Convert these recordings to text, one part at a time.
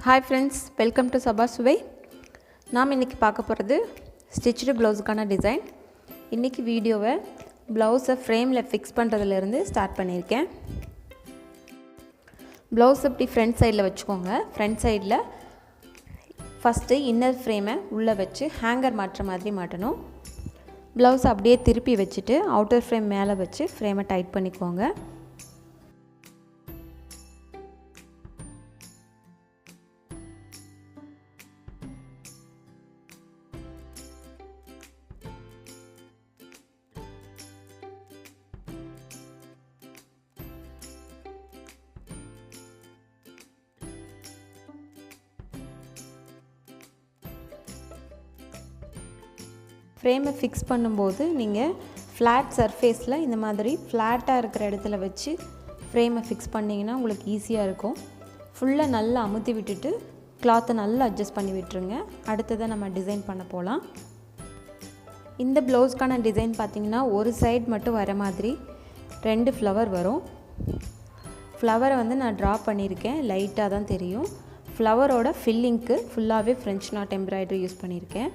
Hi friends, welcome to Saba Suvai. நாம் இன்னைக்கு பார்க்க போகிறது stitched blouseக்கான டிசைன். இன்னைக்கு வீடியோவை ப்ளவுஸை ஃப்ரேமில் ஃபிக்ஸ் பண்ணுறதுலேருந்து ஸ்டார்ட் பண்ணியிருக்கேன். ப்ளவுஸ் இப்படி ஃப்ரண்ட் சைடில் வச்சுக்கோங்க. ஃப்ரண்ட் சைடில் ஃபஸ்ட்டு இன்னர் ஃப்ரேமை உள்ளே வச்சு ஹேங்கர் மாட்டுற மாதிரி மாட்டணும். ப்ளவுஸ் அப்படியே திருப்பி வச்சுட்டு அவுட்டர் ஃப்ரேம் மேலே வச்சு ஃப்ரேமை டைட் பண்ணிக்கோங்க. ஃப்ரேமை ஃபிக்ஸ் பண்ணும்போது நீங்கள் ஃப்ளாட் சர்ஃபேஸில் இந்த மாதிரி ஃப்ளாட்டாக இருக்கிற இடத்துல வச்சு ஃப்ரேமை ஃபிக்ஸ் பண்ணிங்கன்னா உங்களுக்கு ஈஸியாக இருக்கும். ஃபுல்லாக நல்லா அமுத்தி விட்டுட்டு கிளாத்தை நல்லா அட்ஜஸ்ட் பண்ணி விட்டுருங்க. அடுத்ததை நம்ம டிசைன் பண்ண போகலாம். இந்த ப்ளவுஸ்க்கான டிசைன் பார்த்திங்கன்னா ஒரு சைடு மட்டும் வர மாதிரி 2 ஃப்ளவர் வரும். ஃப்ளவரை நான் ட்ரா பண்ணியிருக்கேன். லைட்டாக தான் தெரியும். ஃப்ளவரோட ஃபில்லிங்க்கு ஃபுல்லாகவே ஃப்ரெஞ்ச் நாட் எம்ப்ராய்டரி யூஸ் பண்ணியிருக்கேன்.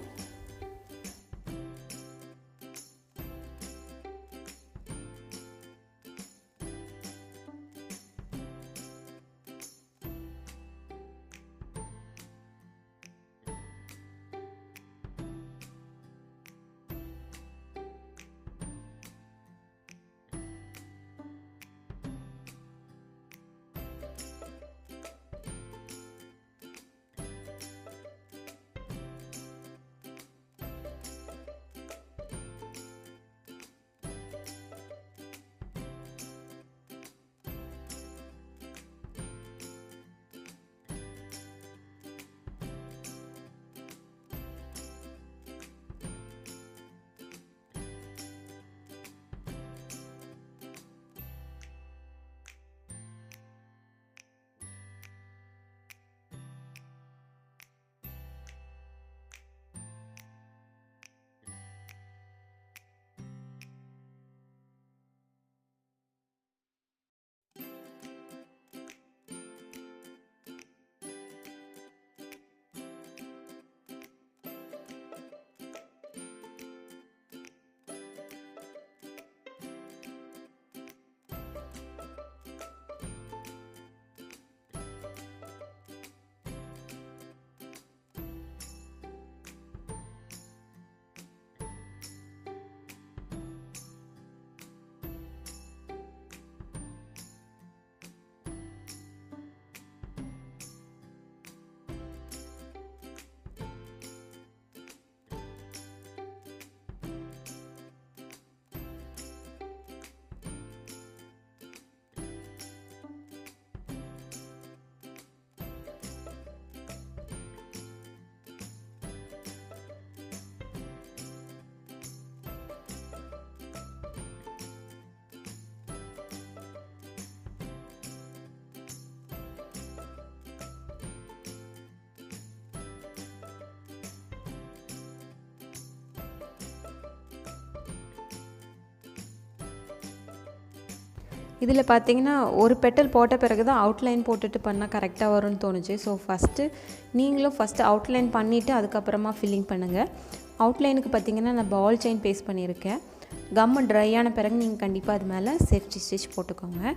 இதில் பார்த்தீங்கன்னா ஒரு பெட்டல் போட்ட பிறகு தான் அவுட்லைன் போட்டுட்டு பண்ணால் கரெக்டாக வரும்னு தோணுச்சு. ஸோ நீங்களும் ஃபஸ்ட்டு அவுட்லைன் பண்ணிவிட்டு அதுக்கப்புறமா ஃபில்லிங் பண்ணுங்கள். அவுட்லைனுக்கு பார்த்தீங்கன்னா நான் பால் செயின் பேஸ்ட் பண்ணியிருக்கேன். கம்மு ட்ரை ஆன பிறகு நீங்கள் கண்டிப்பாக அது மேலே சேஃப்டி ஸ்டிச் போட்டுக்கோங்க.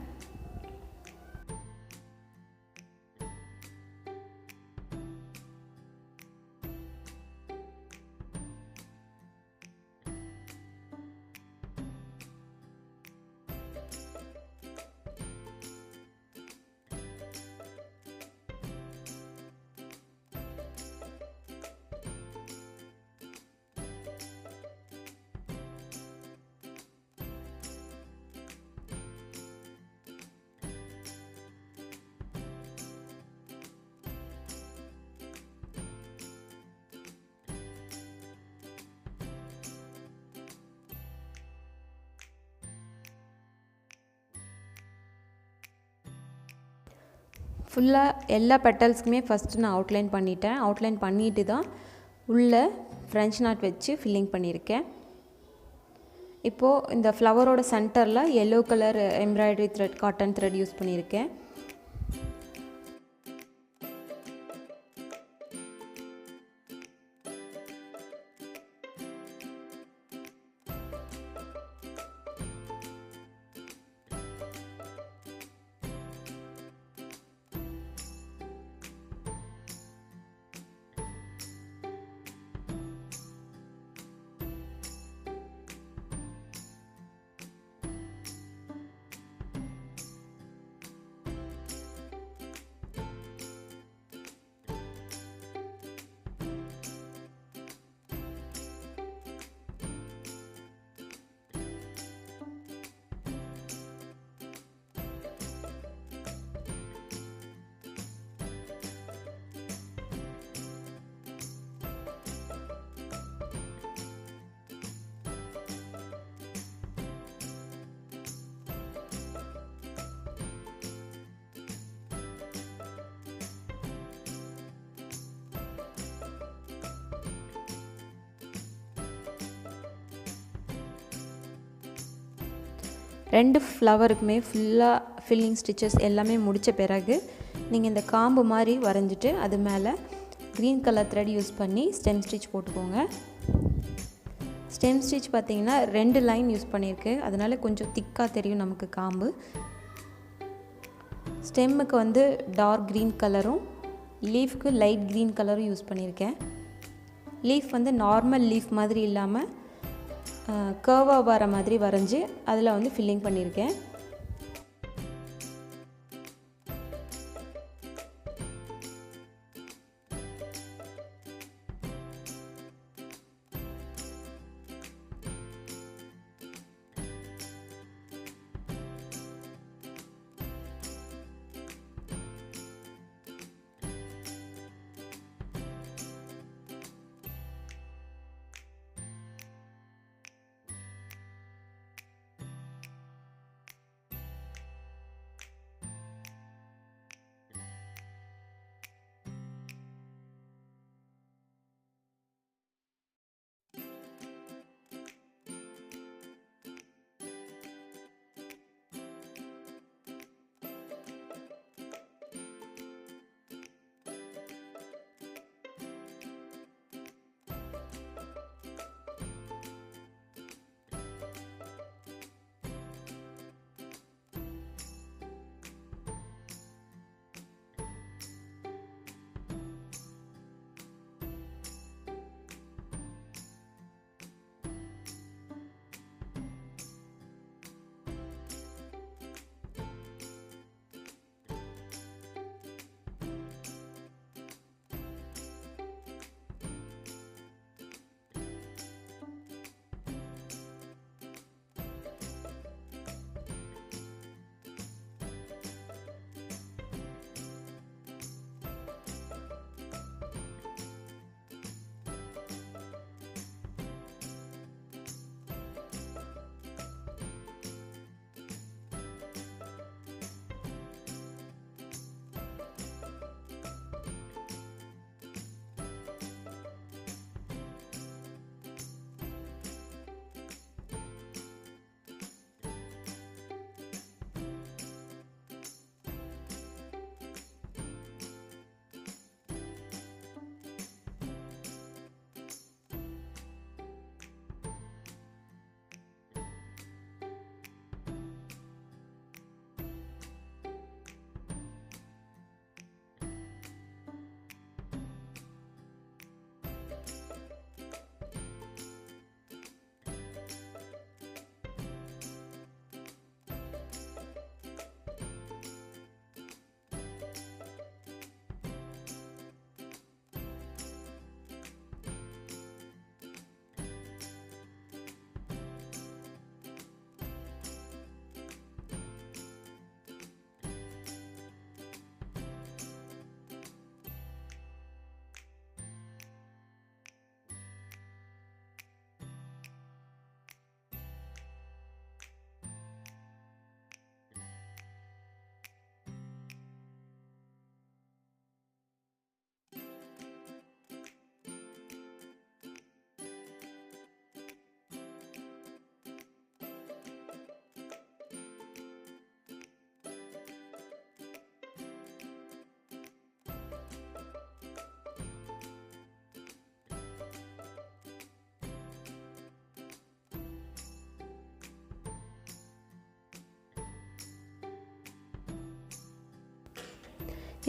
ஃபுல்லாக எல்லா பெட்டல்ஸ்க்குமே ஃபஸ்ட்டு நான் அவுட்லைன் பண்ணிட்டேன். அவுட்லைன் பண்ணிட்டு தான் உள்ளே ஃப்ரெஞ்ச் நாட் வச்சு ஃபில்லிங் பண்ணியிருக்கேன். இப்போது இந்த ஃப்ளவரோட சென்டரில் yellow colour embroidery thread cotton thread use பண்ணியிருக்கேன். 2 ஃப்ளவருக்குமே ஃபுல்லாக ஃபில்லிங் ஸ்டிச்சஸ் எல்லாமே முடித்த பிறகு நீங்கள் இந்த காம்பு மாதிரி வரைஞ்சிட்டு அது மேலே க்ரீன் கலர் த்ரெட் யூஸ் பண்ணி ஸ்டெம் ஸ்டிச் போட்டுக்கோங்க. ஸ்டெம் ஸ்டிச் பார்த்திங்கன்னா 2 லைன் யூஸ் பண்ணியிருக்கு, அதனால் கொஞ்சம் திக்காக தெரியும் நமக்கு காம்பு. ஸ்டெம்முக்கு வந்து டார்க் க்ரீன் கலரும் லீஃப்க்கு லைட் க்ரீன் கலரும் யூஸ் பண்ணியிருக்கேன். லீஃப் வந்து நார்மல் லீஃப் மாதிரி இல்லாமல் கர்வாக வர மாதிரி வரைஞ்சி அதில் வந்து ஃபில்லிங் பண்ணியிருக்கேன்.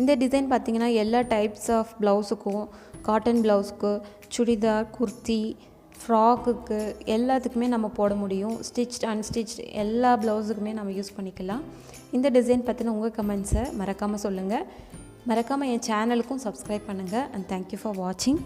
இந்த டிசைன் பார்த்திங்கன்னா எல்லா டைப்ஸ் ஆஃப் ப்ளவுஸுக்கும், காட்டன் ப்ளவுஸுக்கு, சுடிதார், குர்த்தி, ஃப்ராக்குக்கு எல்லாத்துக்குமே நம்ம போட முடியும். ஸ்டிச்ட், அன்ஸ்டிச்ட் எல்லா ப்ளவுஸுக்குமே நம்ம யூஸ் பண்ணிக்கலாம். இந்த டிசைன் பற்றின உங்கள் கமெண்ட்ஸை மறக்காமல் சொல்லுங்கள். மறக்காமல் என் சேனலுக்கும் சப்ஸ்கிரைப் பண்ணுங்கள். அண்ட் தேங்க்யூ ஃபார் வாட்சிங்.